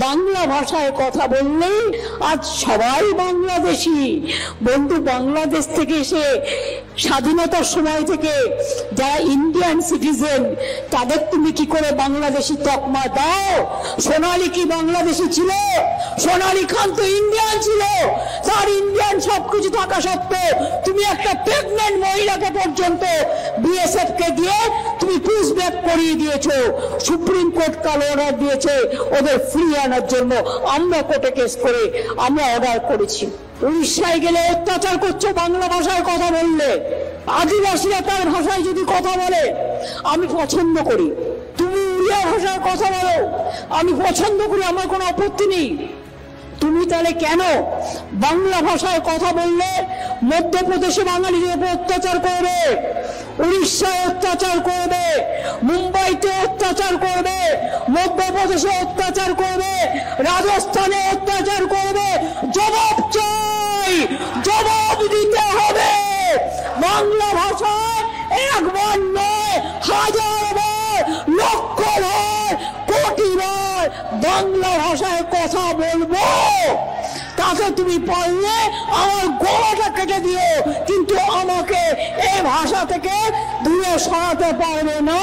বাংলা ভাষায় কথা বললেই আজ সবাই বাংলাদেশি। বন্ধু, বাংলাদেশ থেকে এসে স্বাধীনতার সময় থেকে যারা ইন্ডিয়ান সিটিজেন তাদের তুমি কি করে বাংলাদেশি তকমা দাও? সোনালী কি বাংলাদেশি ছিল? সোনালী খান তো ইন্ডিয়ান ছিল। তার ইন্ডিয়ান সবকিছু থাকা সত্ত্বেও তুমি একটা প্রেগনেন্ট মহিলাকে পর্যন্ত বিএসএফ কে দিয়ে তুমি পুশব্যাক করিয়ে দিয়েছো। সুপ্রিম কোর্ট কাল অর্ডার দিয়েছে ওদের ফ্রি আনার জন্য। আমরা কোর্টে কেস করে আমরা অর্ডার করেছি। উড়িষ্যায় গেলে অত্যাচার করছো বাংলা ভাষায় কথা বললে। আদিবাসীরা তার ভাষায় যদি কথা বলে আমি পছন্দ করি, তুমি উড়িয়া ভাষায় কথা বলো আমি পছন্দ করি, আমার কোনো আপত্তি নেই। তুমি তাহলে কেন বাংলা ভাষায় কথা বললে মধ্যপ্রদেশে বাঙালিদের উপর অত্যাচার করবে, উড়িষ্যায় অত্যাচার করবে, মুম্বাইতে অত্যাচার করবে, মধ্যপ্রদেশে অত্যাচার করবে, রাজস্থানে অত্যাচার করবে? জবাব চাই, জবাব দিতে হবে। বাংলা ভাষায় একবার নয়, হাজারবার, লক্ষবার, কোটিবার বাংলা ভাষায় কথা বলবো। তাকে তুমি পারলে আমার গলাটা কেটে দিও, কিন্তু আমাকে এই ভাষা থেকে দূরে সরাতে পারবে না।